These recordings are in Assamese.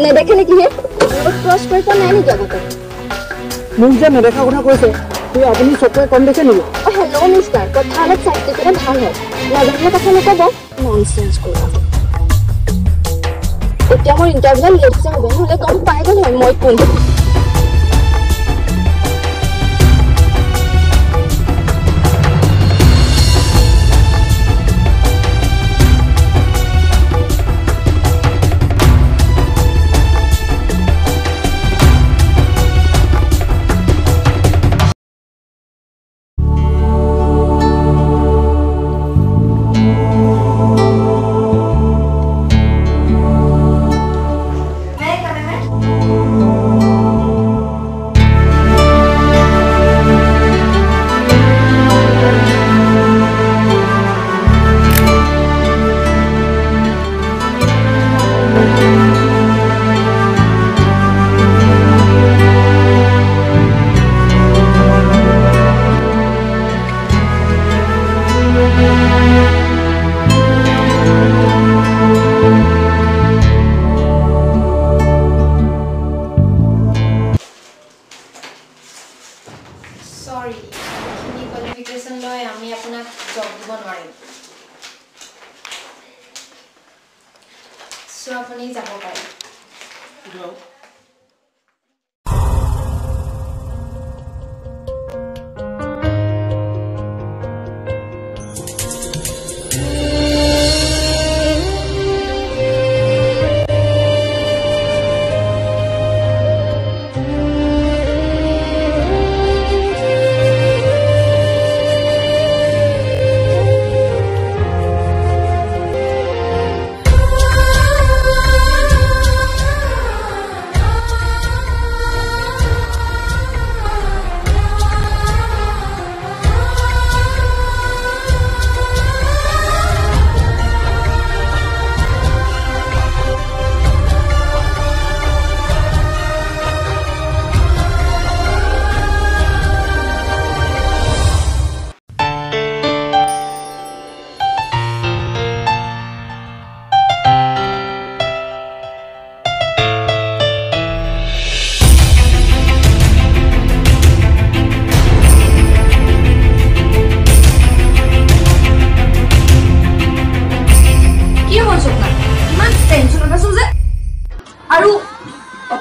নেদেখে নেকি হে ক্ৰছ কৰি পোৱা নাই নেকি আগতে মোক যে নেদেখা কথা কৈছে তুই আপুনি চকুৱে কম দেখে নেকি হেল্ল' মিষ্টাৰ কথা অলপ চাই চিতি ভাল হয় নাজানিলে কথা নক'ব ননচেন্স কৰিব এতিয়া মোৰ ইণ্টাৰভিউ লেট হ'ব নহ'লে গম পাই গ'ল হয় মই কোন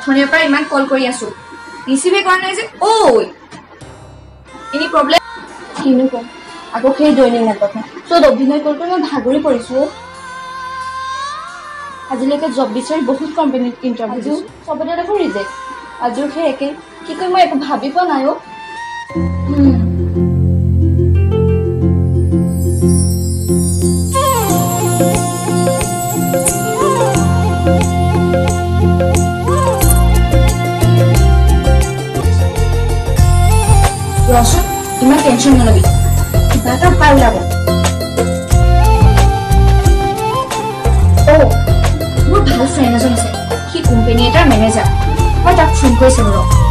অথনিৰ পৰা ইমান কল কৰি আছো ৰিচিভে কৰা নাই যে ওই এনি প্ৰবলেম কিনো কম আকৌ সেই জইনিং কথা চত অভিনয় কৰি মই ভাগৰি পৰিছো আজিলৈকে জব বিচাৰি বহুত কোম্পানীত ইন্টাৰভিউ সবতে দেখোন ৰিজেক্ট আজিও সেই একে কি কয় মই একো ভাবি পোৱা নাই Roshan, इतना टेंशन न लगी कितना पार लगा ओ वो ভাল ফ্রেন্ড এজন আছে কি কোম্পানি এটাৰ ম্যানেজাৰ মই তাক ফোন কৰিছিলো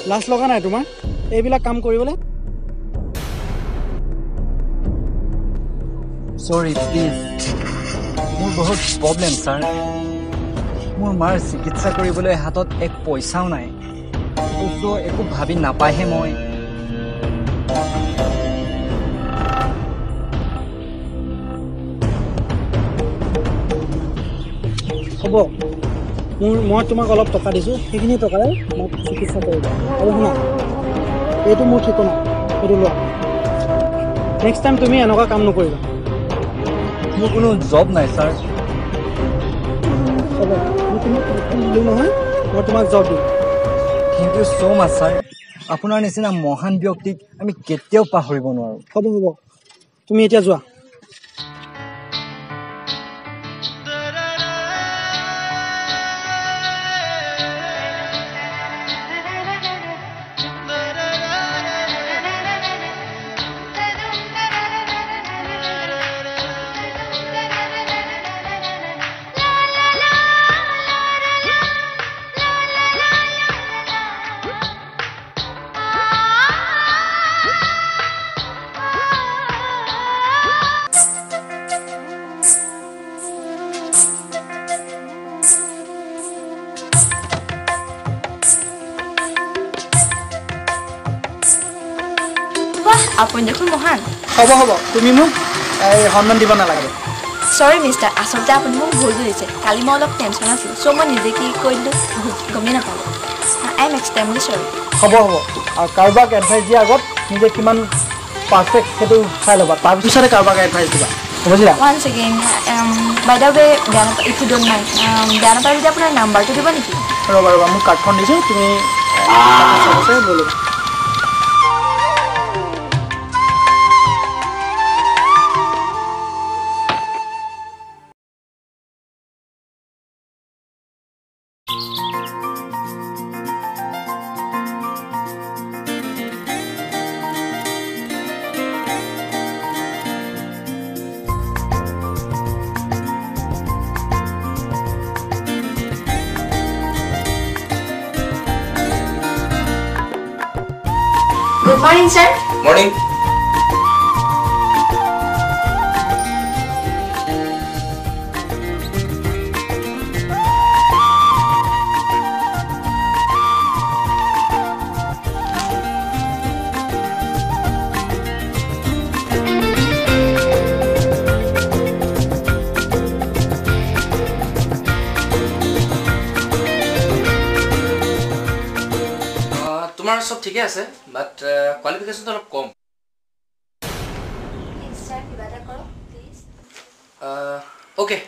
লাজ লগা নাই তোমাৰ এইবিলাক কাম কৰিবলৈ সৰি প্লিজ মোৰ বহুত প্ৰবলেম স্যাৰ মোৰ মাৰ চিকিৎসা কৰিবলৈ হাতত এক পইচাও নাই so একো ভাবি নাপায়হে মই হ'ব মই তোমাক অলপ টকা দিছোঁ সেইখিনি টকাৰে মোক চিকিৎসা কৰিবা আৰু শুনা এইটো মোৰ ঠিকনা এইটো লোৱা নেক্সট টাইম তুমি এনেকুৱা কাম নকৰিবা মোৰ কোনো জব নাই ছাৰ হ'ব মই তোমাক দিলোঁ নহয় মই তোমাক জব দিম thank you so' much sir আপোনাৰ নিচিনা মহান ব্যক্তিক আমি কেতিয়াও পাহৰিব নোৱাৰোঁ হ'ব তুমি এতিয়া যোৱা আপুনি দেখোন মহান হ'ব তুমি মোক সন্মান দিব নালাগে সৰি মিষ্টাৰ আচলতে আপুনি মোক ভুল বুজিছে কালি মই অলপ টেনশ্যন আছিলোঁ চ' মই নিজে কি কৰিলোঁ গমেই নাপালোঁ আই এম এক্সট্ৰিমলি চৰি হ'ব আৰু কাৰোবাক এডভাইচ দিয়াৰ আগত নিজে কিমান পাৰফেক্ট সেইটো চাই ল'বা তাৰপিছতে কাৰোবাক এডভাইচ দিবা বুজিলা one second by the way বেয়া নাপায় ইফ ইউ ডণ্ট মাইণ্ড বেয়া নাপায় যদি আপোনাৰ নাম্বাৰটো দিব নেকি ৰ'বা মোক কাৰ্ডখন দিছোঁ তুমি লৈ ল'বা Good morning, sir. Morning. তোমাৰ সব ঠিকে আছে বাট কোৱালিফিকেশনটো অলপ কম Sir, কিবা এটা কৰক, please. ওকে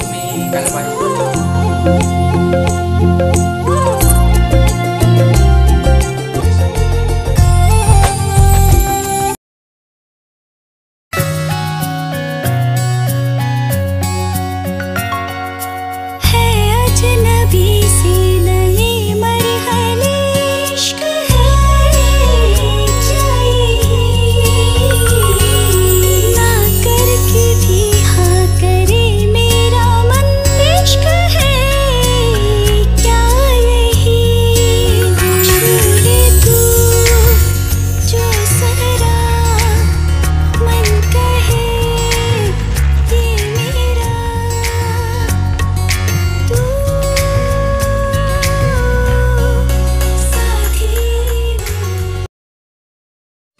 তুমি কাইলৈ পাই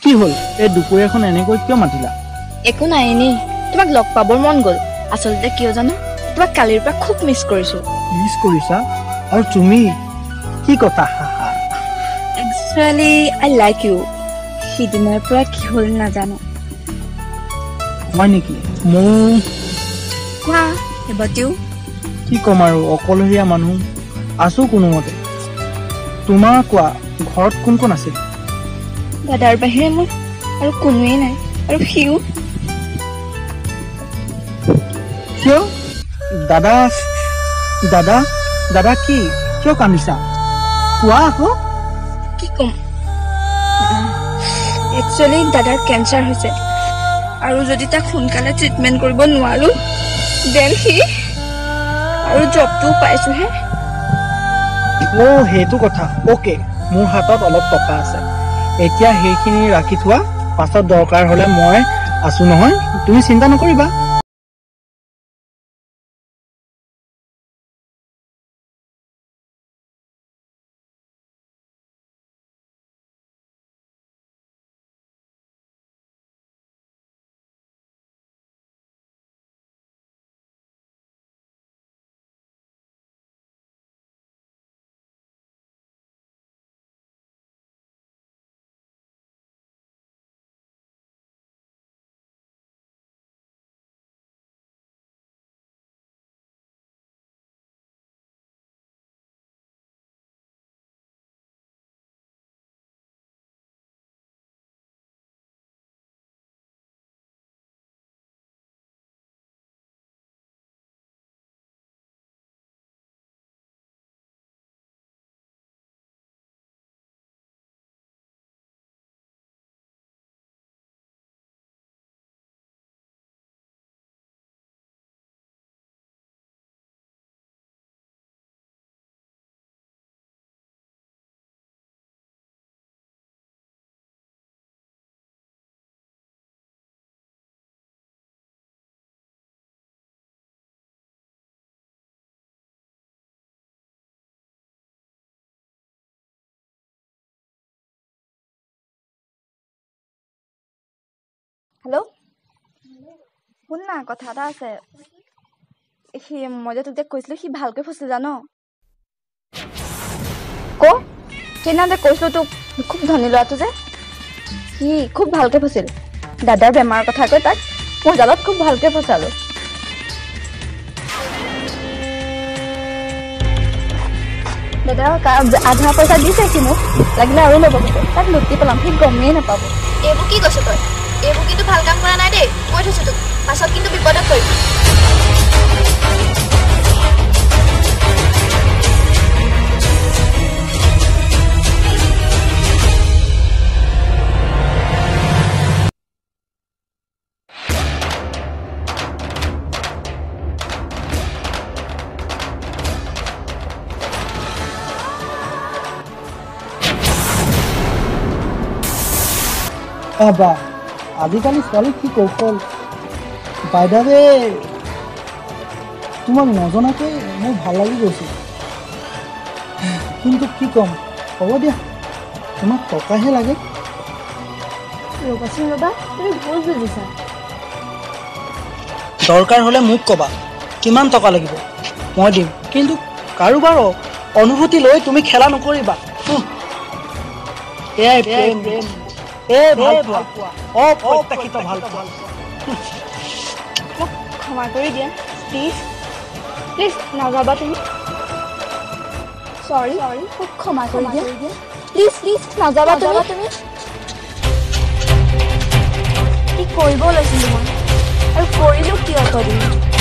কি হ'ল এই দুপৰীয়াখন এনেকৈ কিয় মাতিলা একো নাই এনেই তোমাক লগ পাবৰ মন গ'ল আচলতে কিয় জানো তোমাক কালিৰ পৰা খুব মিছ কৰিছোঁ মিছ কৰিছা আৰু তুমি কি কথা একচুৱেলি আই লাইক ইউ সিদিনাৰ পৰা কি হ'ল নাজানো হয় নেকি মোৰ কোৱা এবাতিও কি ক'ম আৰু অকলশৰীয়া মানুহ আছো কোনোমতে তোমাৰ কোৱা ঘৰত কোন কোন আছিল দাদাৰ বাহিৰে মোৰ আৰু কোনোৱেই নাই আৰু সিও কিয় দাদা দাদা দাদা কি কিয় কান্দিছা কোৱা আকৌ কি ক'ম একচুৱেলি দাদাৰ কেঞ্চাৰ হৈছে আৰু যদি তাক সোনকালে ট্ৰিটমেণ্ট কৰিব নোৱাৰো দেন সি আৰু জবটোও পাইছোহে সেইটো কথা অ'কে মোৰ হাতত অলপ টকা আছে এতিয়া সেইখিনি ৰাখি থোৱা পাছত দৰকাৰ হ'লে মই আছো নহয় তুমি চিন্তা নকৰিবা হেল্ল' শুন না কথা এটা আছে সি মই যে তোক যে কৈছিলো সি ভালকৈ ফচিল জান ক সেইদিনা যে কৈছিলো তোক খুব ধনী ল'ৰাটো যে সি খুব ভালকৈ ফচিল দাদাৰ বেমাৰৰ কথা কৈ তাক মোৰ জালত খুব ভালকৈ ফচালো দাদা আধা পইচা দিছে সি মোক লাগিলে আৰু ল'ব খোজে তাক লুটি পেলাম সি গমেই নাপাব এইবোৰ কি কৈছ তই এইবোৰ কিন্তু ভাল কাম কৰা নাই দেই কৈ থৈছো তোক পাছত কিন্তু বিপদত পৰিবি বা আজিকালি ছোৱালী কি কৌশল বাইদাৱে তোমাক নজনাকৈ মোৰ ভাল লাগি গৈছে কিন্তু কি ক'ম হ'ব দিয়া তোমাক টকাহে লাগে ৰ'বাচোন ৰ'বা তুমি ভুল বুজিছা দৰকাৰ হ'লে মোক ক'বা কিমান টকা লাগিব মই দিম কিন্তু কাৰোবাৰ অনুভূতি লৈ তুমি খেলা নকৰিবা এয়াই প্ৰেম ভাল পোৱা অপ্ৰত্যাশিত ভাল পোৱা মোক ক্ষমা কৰি দিয়া প্লিজ প্লিজ নাযাবা তুমি চৰি মোক ক্ষমা কৰি দিয়া প্লিজ প্লিজ নাযাবা তুমি কি কৰিব লৈছিলো মই আৰু কৰিলো কিয় কৰিম